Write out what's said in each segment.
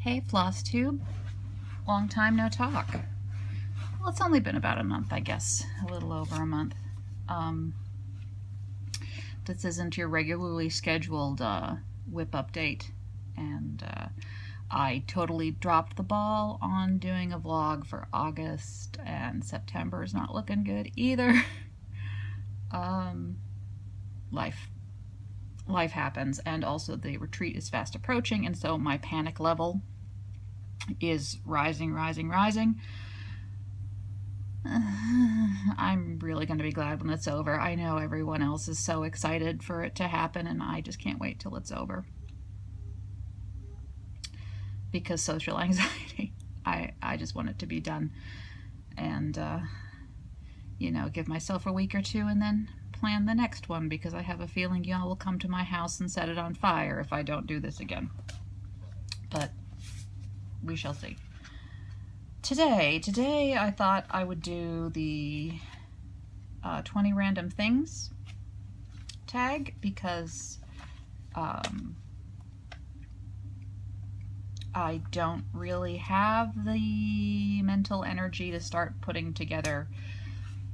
Hey, Floss Tube. Long time no talk. Well, it's only been about a month, I guess. A little over a month. This isn't your regularly scheduled whip update. And I totally dropped the ball on doing a vlog for August, and September is not looking good either. Life happens, and also the retreat is fast approaching, and so my panic level is rising. I'm really going to be glad when it's over. I know everyone else is so excited for it to happen, and I just can't wait till it's over. Because social anxiety. I just want it to be done. And, you know, give myself a week or two and then plan the next one, because I have a feeling y'all will come to my house and set it on fire if I don't do this again. But we shall see. Today I thought I would do the 20 random things tag, because I don't really have the mental energy to start putting together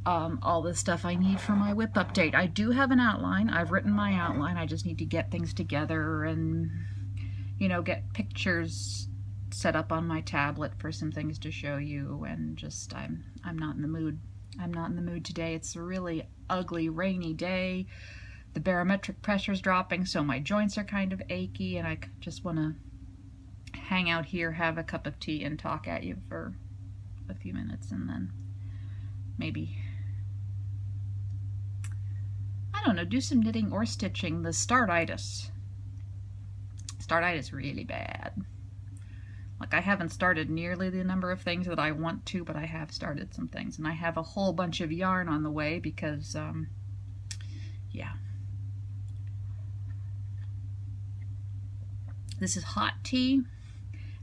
all the stuff I need for my whip update. I do have an outline. I've written my outline. I just need to get things together and, you know, get pictures set up on my tablet for some things to show you, and just I'm not in the mood. I'm not in the mood today. It's a really ugly, rainy day. The barometric pressure's dropping, so my joints are kind of achy, and I just want to hang out here, have a cup of tea, and talk at you for a few minutes, and then maybe, I don't know, do some knitting or stitching. The startitis really bad. Like, I haven't started nearly the number of things that I want to, but I have started some things, and I have a whole bunch of yarn on the way because, yeah. This is hot tea,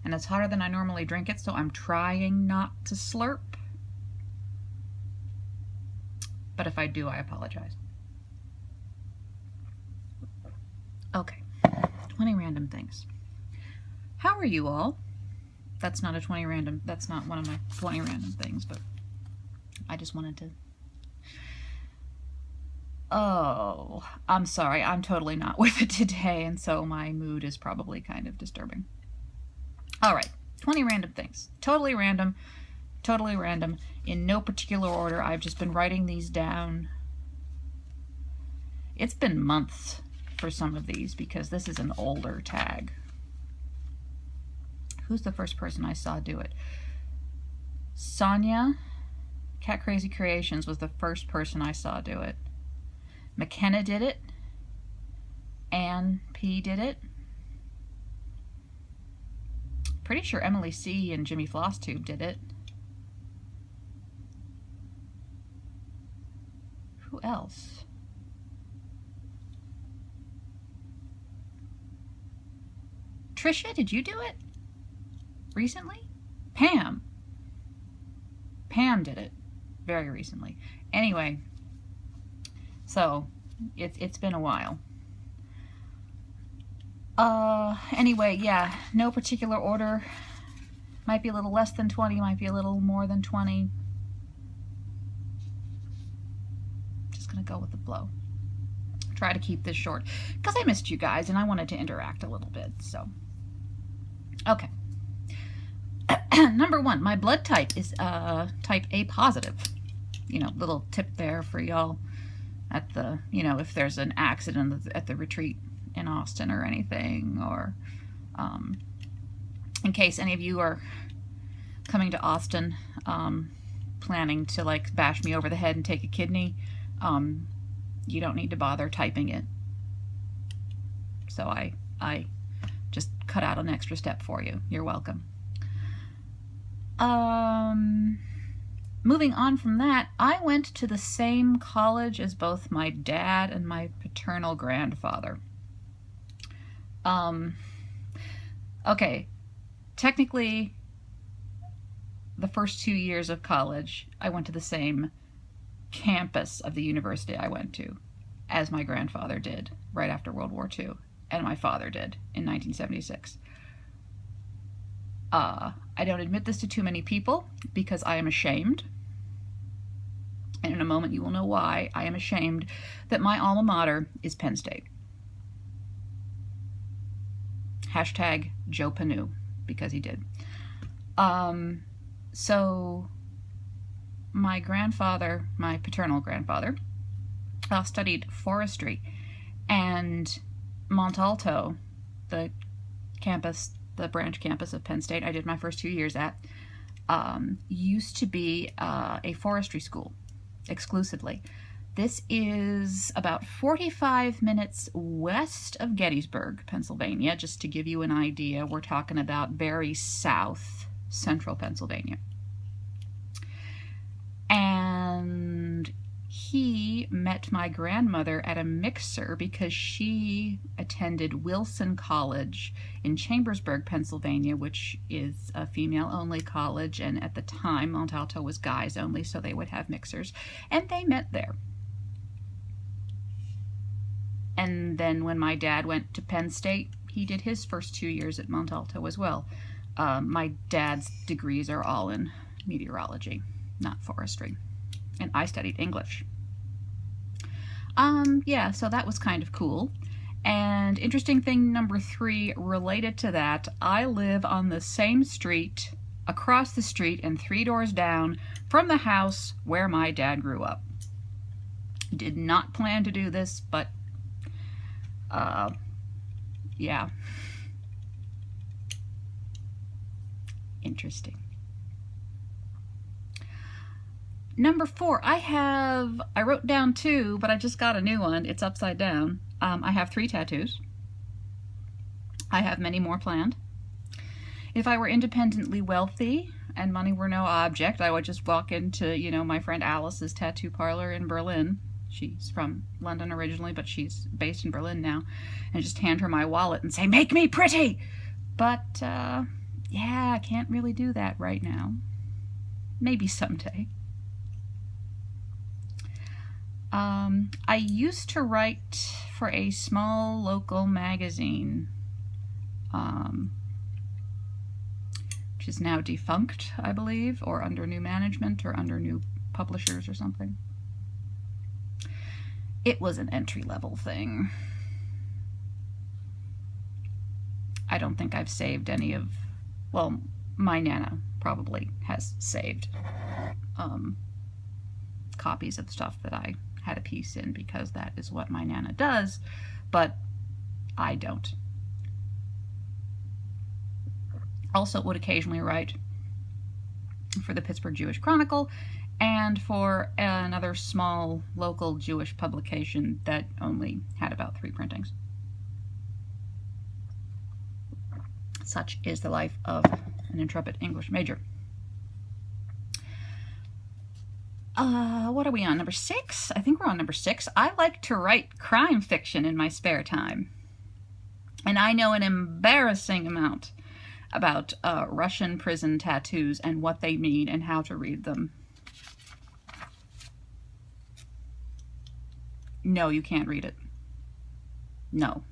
and it's hotter than I normally drink it, so I'm trying not to slurp. But if I do, I apologize. Okay, 20 random things. How are you all? That's not one of my 20 random things, but I just wanted to. Oh, I'm sorry, I'm totally not with it today, and so my mood is probably kind of disturbing. All right, 20 random things. Totally random, in no particular order. I've just been writing these down. It's been months for some of these because this is an older tag. Who's the first person I saw do it? Sonia, Cat Crazy Creations, was the first person I saw do it. McKenna did it. Ann P did it. Pretty sure Emily C and Jimmy Flosstube did it. Who else? Trisha, did you do it recently? Pam did it very recently. Anyway, so it's been a while. Anyway, yeah, no particular order. Might be a little less than 20, might be a little more than 20. Just gonna go with the flow. Try to keep this short because I missed you guys and I wanted to interact a little bit, so. Okay. Number 1, my blood type is type A positive. You know, little tip there for y'all at the, you know, if there's an accident at the retreat in Austin or anything, or in case any of you are coming to Austin planning to like bash me over the head and take a kidney, you don't need to bother typing it. So I just cut out an extra step for you. You're welcome. Moving on from that, I went to the same college as both my dad and my paternal grandfather. Okay, technically, the first 2 years of college, I went to the same campus of the university I went to as my grandfather did right after World War II, and my father did in 1976. I don't admit this to too many people because I am ashamed. And in a moment you will know why I am ashamed that my alma mater is Penn State. Hashtag Joe Panu, because he did. So my grandfather, my paternal grandfather, studied forestry, and Mont Alto, the campus, the branch campus of Penn State I did my first 2 years at, used to be a forestry school exclusively. This is about 45 minutes west of Gettysburg, Pennsylvania. Just to give you an idea, we're talking about very south central Pennsylvania. And he met my grandmother at a mixer because she attended Wilson College in Chambersburg, Pennsylvania, which is a female-only college, and at the time Mont Alto was guys only, so they would have mixers, and they met there. And then when my dad went to Penn State, he did his first 2 years at Mont Alto as well. My dad's degrees are all in meteorology, not forestry, and I studied English. Yeah, so that was kind of cool. And interesting thing number 3 related to that, I live on the same street, across the street, and 3 doors down from the house where my dad grew up. Did not plan to do this, but yeah. Interesting. Number 4, I wrote down 2, but I just got a new one. It's upside down. I have 3 tattoos. I have many more planned. If I were independently wealthy and money were no object, I would just walk into, you know, my friend Alice's tattoo parlor in Berlin. She's from London originally, but she's based in Berlin now, and just hand her my wallet and say, "Make me pretty!" But, yeah, I can't really do that right now. Maybe someday. I used to write for a small local magazine, which is now defunct, I believe, or under new management or under new publishers or something. It was an entry-level thing. I don't think I've saved any of, well, my Nana probably has saved copies of stuff that I had a piece in, because that is what my Nana does, but I don't. Also would occasionally write for the Pittsburgh Jewish Chronicle and for another small local Jewish publication that only had about 3 printings. Such is the life of an intrepid English major. What are we on? Number 6? I think we're on number 6. I like to write crime fiction in my spare time. And I know an embarrassing amount about Russian prison tattoos and what they mean and how to read them. No, you can't read it. No.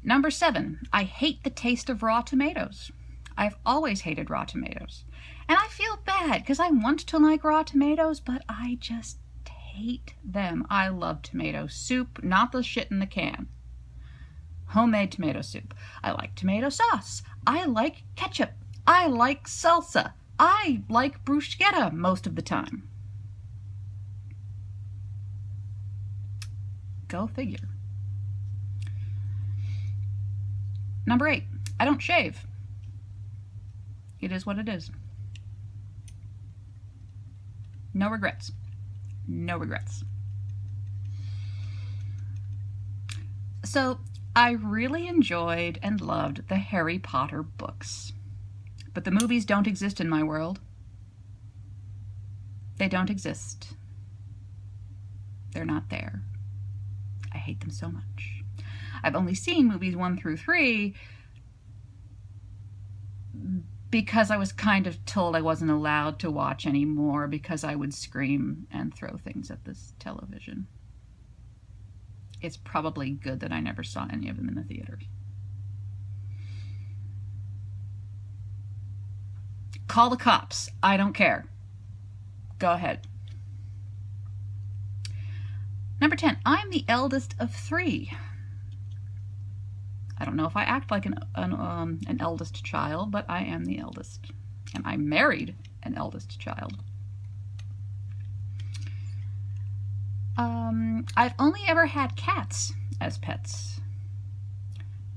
Number 7, I hate the taste of raw tomatoes. I've always hated raw tomatoes. And I feel bad because I want to like raw tomatoes, but I just hate them. I love tomato soup, not the shit in the can. Homemade tomato soup. I like tomato sauce. I like ketchup. I like salsa. I like bruschetta most of the time. Go figure. Number 8, I don't shave. It is what it is. No regrets. No regrets. So, I really enjoyed and loved the Harry Potter books. But the movies don't exist in my world. They don't exist. They're not there. I hate them so much. I've only seen movies 1 through 3 because I was kind of told I wasn't allowed to watch anymore because I would scream and throw things at this television. It's probably good that I never saw any of them in the theaters. Call the cops. I don't care. Go ahead. Number 10, I'm the eldest of 3. I don't know if I act like an eldest child, but I am the eldest. And I married an eldest child. I've only ever had cats as pets.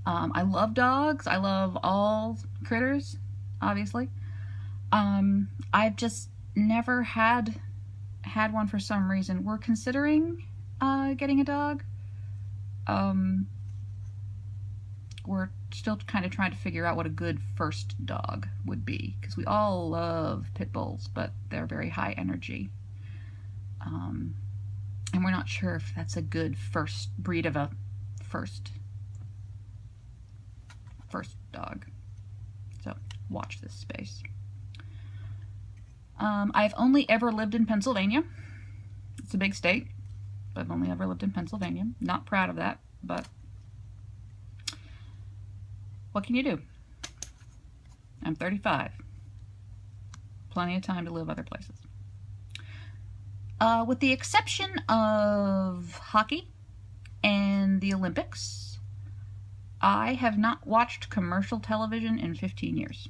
I love dogs. I love all critters, obviously. I've just never had one for some reason. We're considering getting a dog. We're still kind of trying to figure out what a good first dog would be, because we all love pit bulls, but they're very high energy. And we're not sure if that's a good first breed of a first dog. So watch this space. I've only ever lived in Pennsylvania. It's a big state, but I've only ever lived in Pennsylvania. Not proud of that, but what can you do? I'm 35. Plenty of time to live other places. With the exception of hockey and the Olympics, I have not watched commercial television in 15 years.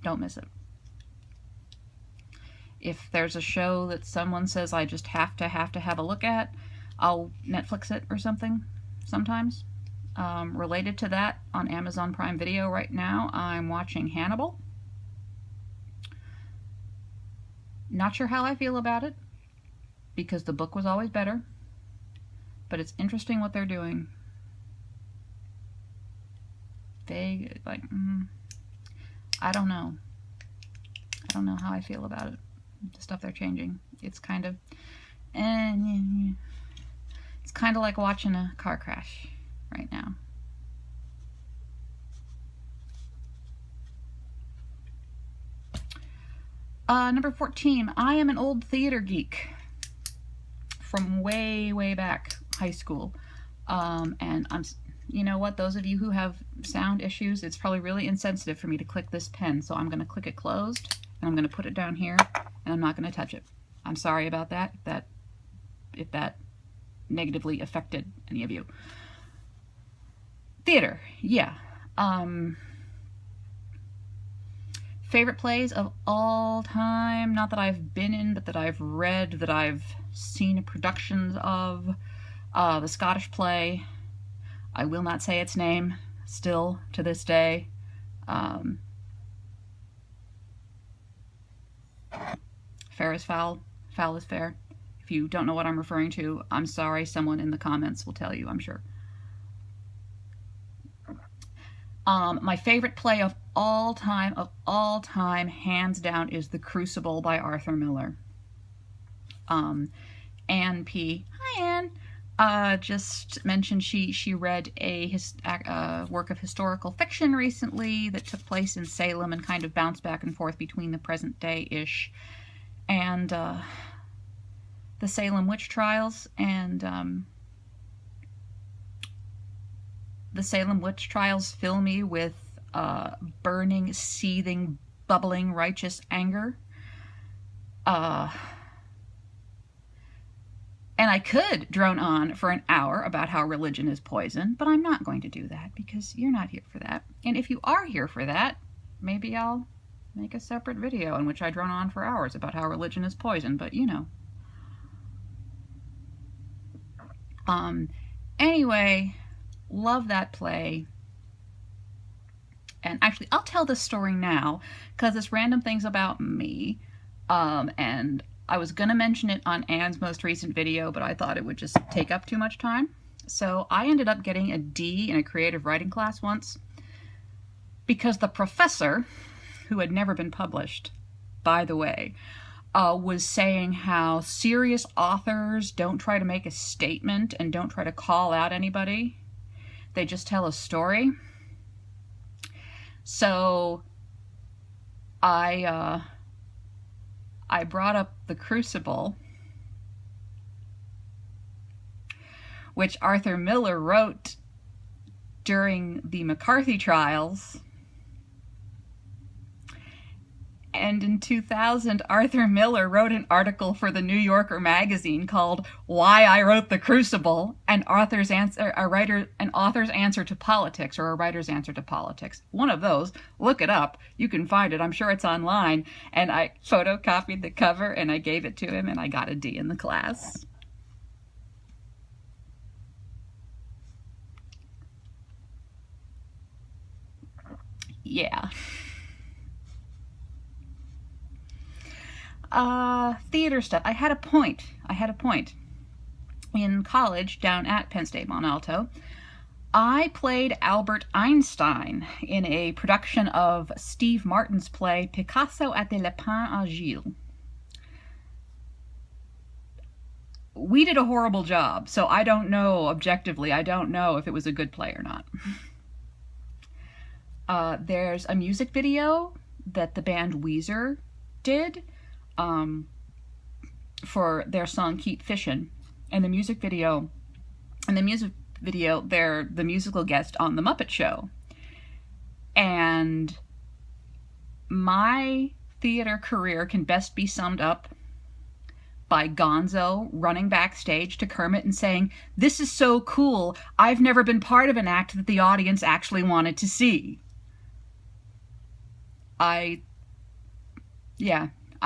Don't miss it. If there's a show that someone says I just have to have a look at, I'll Netflix it or something sometimes. Related to that, on Amazon Prime Video right now, I'm watching Hannibal. Not sure how I feel about it, because the book was always better, but it's interesting what they're doing. They, like, I don't know. I don't know how I feel about it. The stuff they're changing. It's kind of, it's kind of like watching a car crash right now. Number 14, I am an old theater geek from way, way back high school. And you know what, those of you who have sound issues, it's probably really insensitive for me to click this pen, so I'm going to click it closed, and I'm going to put it down here, and I'm not going to touch it. I'm sorry about that, if that negatively affected any of you. Theater, yeah. Favorite plays of all time, not that I've been in, but that I've read, that I've seen productions of. The Scottish play, I will not say its name, still to this day. Fair is foul, foul is fair. If you don't know what I'm referring to, I'm sorry, someone in the comments will tell you, I'm sure. My favorite play of all time, hands down, is The Crucible by Arthur Miller. Ann P. Hi, Ann. Just mentioned she read a work of historical fiction recently that took place in Salem and kind of bounced back and forth between the present day-ish and the Salem witch trials, and the Salem witch trials fill me with burning, seething, bubbling, righteous anger. And I could drone on for an hour about how religion is poison, but I'm not going to do that because you're not here for that. And if you are here for that, maybe I'll make a separate video in which I drone on for hours about how religion is poison, but you know. Anyway, love that play. And actually, I'll tell this story now because it's random things about me. And I was going to mention it on Ann's most recent video, but I thought it would just take up too much time. So I ended up getting a D in a creative writing class once because the professor, who had never been published, by the way, was saying how serious authors don't try to make a statement and don't try to call out anybody. They just tell a story. So I brought up The Crucible, which Arthur Miller wrote during the McCarthy trials, And in 2000, Arthur Miller wrote an article for the New Yorker magazine called "Why I Wrote the Crucible," an author's answer to politics, or a writer's answer to politics. One of those. Look it up. You can find it. I'm sure it's online. And I photocopied the cover and I gave it to him and I got a D in the class. Yeah. Theater stuff. I had a point. In college, down at Penn State Mont Alto, I played Albert Einstein in a production of Steve Martin's play Picasso at the Lapin Agile. We did a horrible job, so I don't know, objectively, I don't know if it was a good play or not. There's a music video that the band Weezer did for their song Keep Fishin', and the music video, they're the musical guest on The Muppet Show. And my theater career can best be summed up by Gonzo running backstage to Kermit and saying, "This is so cool, I've never been part of an act that the audience actually wanted to see." I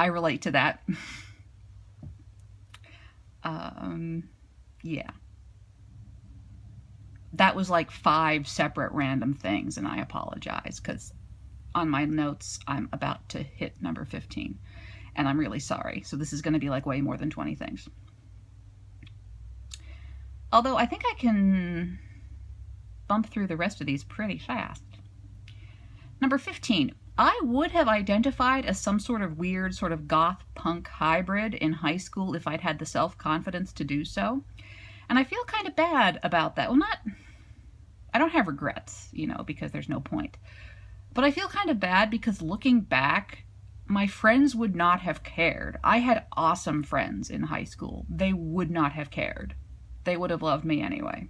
relate to that. Yeah. That was like 5 separate random things, and I apologize, because on my notes, I'm about to hit number 15, and I'm really sorry. So this is going to be like way more than 20 things. Although I think I can bump through the rest of these pretty fast. Number 15. I would have identified as some sort of weird sort of goth punk hybrid in high school if I'd had the self-confidence to do so. And I feel kind of bad about that. Well, I don't have regrets, because there's no point. But I feel kind of bad because looking back, my friends would not have cared. I had awesome friends in high school. They would not have cared. They would have loved me anyway.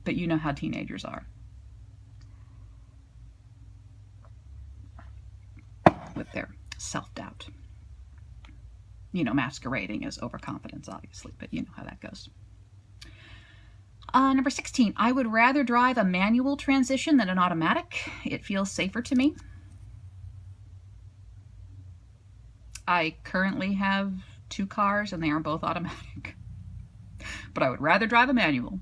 But you know how teenagers are. With their self-doubt. Masquerading as overconfidence, obviously, but you know how that goes. Number 16, I would rather drive a manual transmission than an automatic. It feels safer to me. I currently have 2 cars and they are both automatic. But I would rather drive a manual.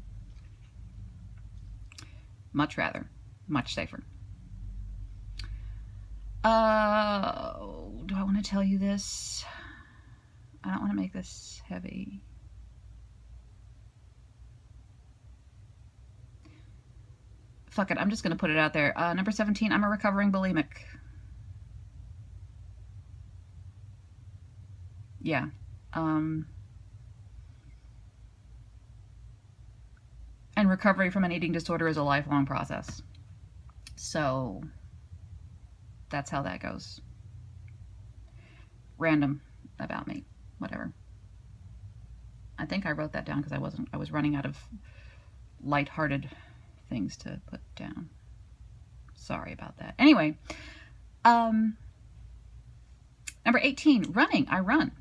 Much rather. Much safer. Do I want to tell you this? I don't want to make this heavy. Fuck it, I'm just going to put it out there. Number 17, I'm a recovering bulimic. Yeah. And recovery from an eating disorder is a lifelong process. So that's how that goes. Random about me. Whatever. I think I wrote that down because I was running out of lighthearted things to put down. Sorry about that. Anyway, number 18, running. I run.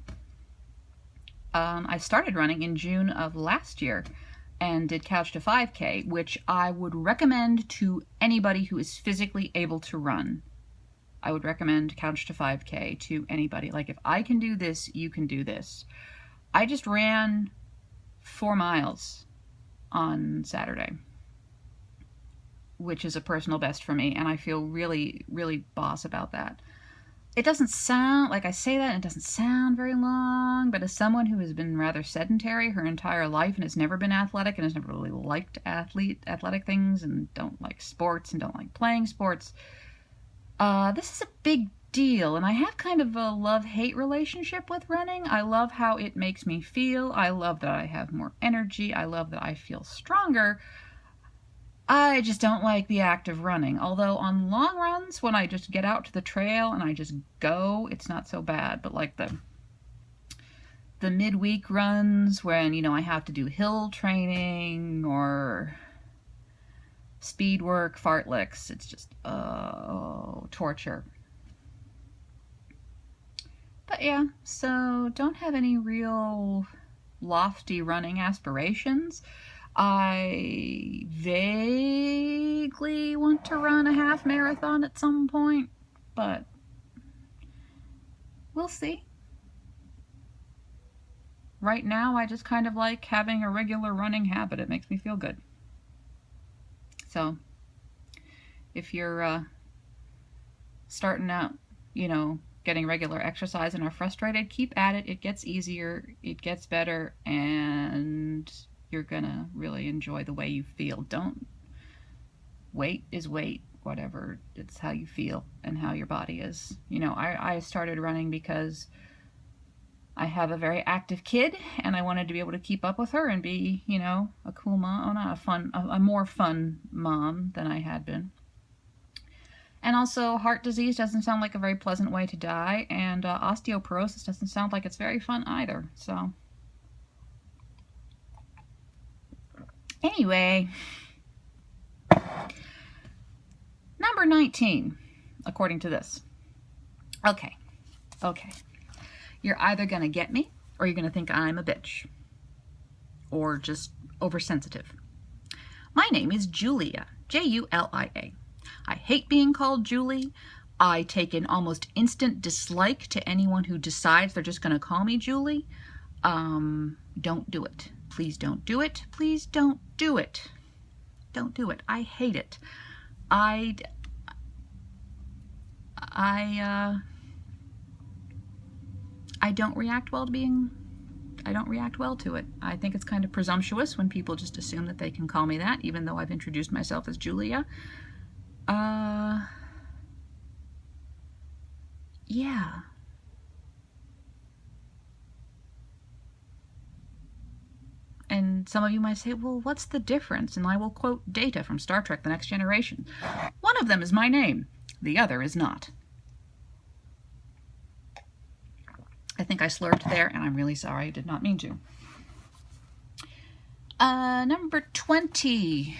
I started running in June of last year and did Couch to 5K, which I would recommend to anybody who is physically able to run. I would recommend Couch to 5K to anybody. Like, if I can do this, you can do this. I just ran 4 miles on Saturday, which is a personal best for me, and I feel really, really boss about that. It doesn't sound, like I say that, and it doesn't sound very long, but as someone who has been rather sedentary her entire life and has never been athletic and has never really liked athletic things and don't like sports and don't like playing sports, this is a big deal, and I have kind of a love-hate relationship with running. I love how it makes me feel. I love that I have more energy. I love that I feel stronger. I just don't like the act of running. Although on long runs, when I just get out to the trail and I just go, it's not so bad. But like the midweek runs when, I have to do hill training or speed work, fartleks, it's just, torture. But yeah, so don't have any real lofty running aspirations. I vaguely want to run a half marathon at some point, but we'll see. Right now, I just kind of like having a regular running habit. It makes me feel good. So if you're starting out, getting regular exercise and are frustrated, keep at it. It gets easier, it gets better, and you're gonna really enjoy the way you feel. Weight is weight, whatever. It's how you feel and how your body is. I started running because I have a very active kid, and I wanted to be able to keep up with her and be, a cool mom. Oh, not a more fun mom than I had been. And also, heart disease doesn't sound like a very pleasant way to die, and osteoporosis doesn't sound like it's very fun either. So, anyway, number 19, according to this. Okay. You're either going to get me, or you're going to think I'm a bitch, or just oversensitive. My name is Julia, Julia. I hate being called Julie. I take an almost instant dislike to anyone who decides they're just going to call me Julie. Don't do it. Please don't do it. Please don't do it. Don't do it. I hate it. I don't react well to it. I think it's kind of presumptuous when people just assume that they can call me that, even though I've introduced myself as Julia. Yeah. And some of you might say, well, what's the difference? And I will quote Data from Star Trek: The Next Generation. One of them is my name. The other is not. I think I slurred there, and I'm really sorry. I did not mean to. Number 20.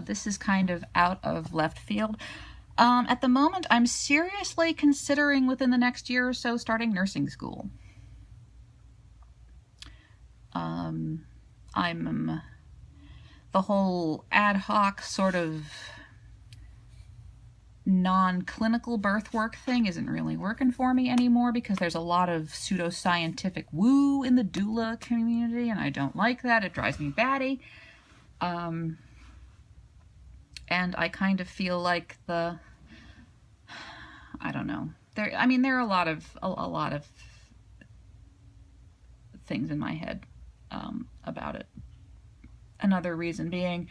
This is kind of out of left field. At the moment, I'm seriously considering within the next year or so starting nursing school. I'm the whole ad hoc sort of non-clinical birth work thing isn't really working for me anymore because there's a lot of pseudoscientific woo in the doula community, and I don't like that. It drives me batty. And I kind of feel like I don't know. There are a lot of things in my head about it. Another reason being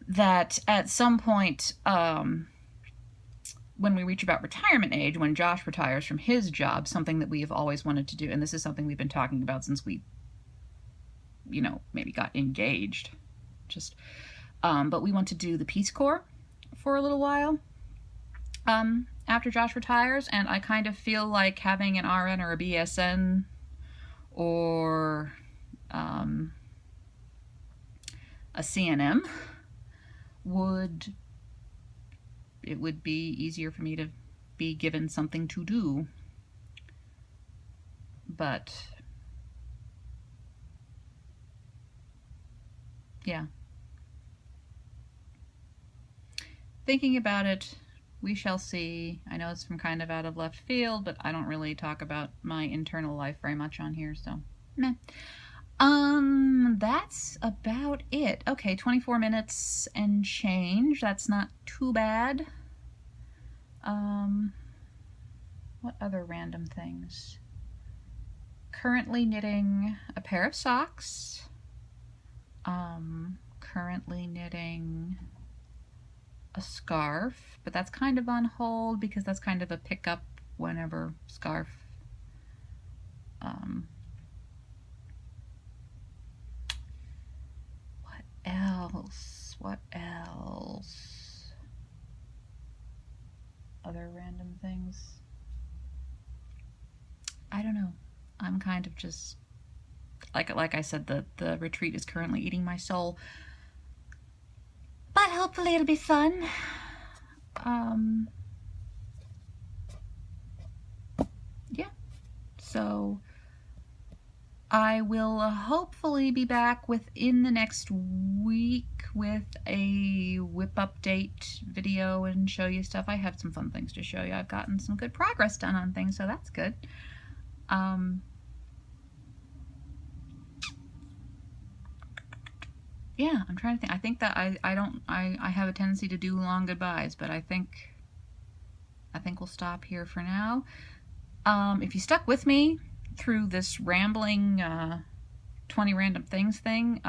that at some point, when we reach about retirement age, when Josh retires from his job, something that we have always wanted to do, and this is something we've been talking about since we, maybe got engaged, but we want to do the Peace Corps for a little while after Josh retires, and I kind of feel like having an RN or a BSN or a CNM would be easier for me to be given something to do. But yeah, thinking about it, we shall see. I know it's from kind of out of left field, but I don't really talk about my internal life very much on here, so meh. That's about it. Okay, 24 minutes and change. That's not too bad. What other random things? Currently knitting a pair of socks. Currently knitting a scarf, but that's kind of on hold because that's kind of a pickup whenever scarf. What else? Other random things? I don't know. I'm kind of just like I said, the retreat is currently eating my soul, but hopefully it'll be fun. Yeah. So I will hopefully be back within the next week with a whip update video and show you stuff. I have some fun things to show you. I've gotten some good progress done on things, so that's good. Yeah, I'm trying to think. I think that I have a tendency to do long goodbyes, but I think we'll stop here for now. If you stuck with me through this rambling 20 random things thing,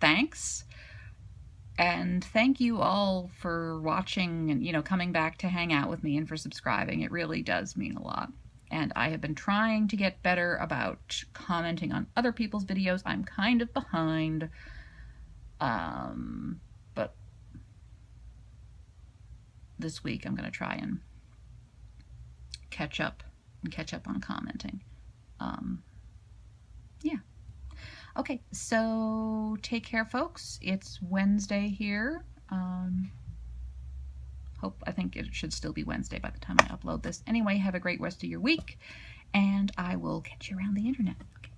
thanks. And thank you all for watching and, you know, coming back to hang out with me and for subscribing. It really does mean a lot. And I have been trying to get better about commenting on other people's videos. I'm kind of behind. But this week I'm going to try and catch up on commenting. Yeah. Okay, so take care, folks. It's Wednesday here. I think it should still be Wednesday by the time I upload this. Anyway, have a great rest of your week, and I will catch you around the internet. Okay.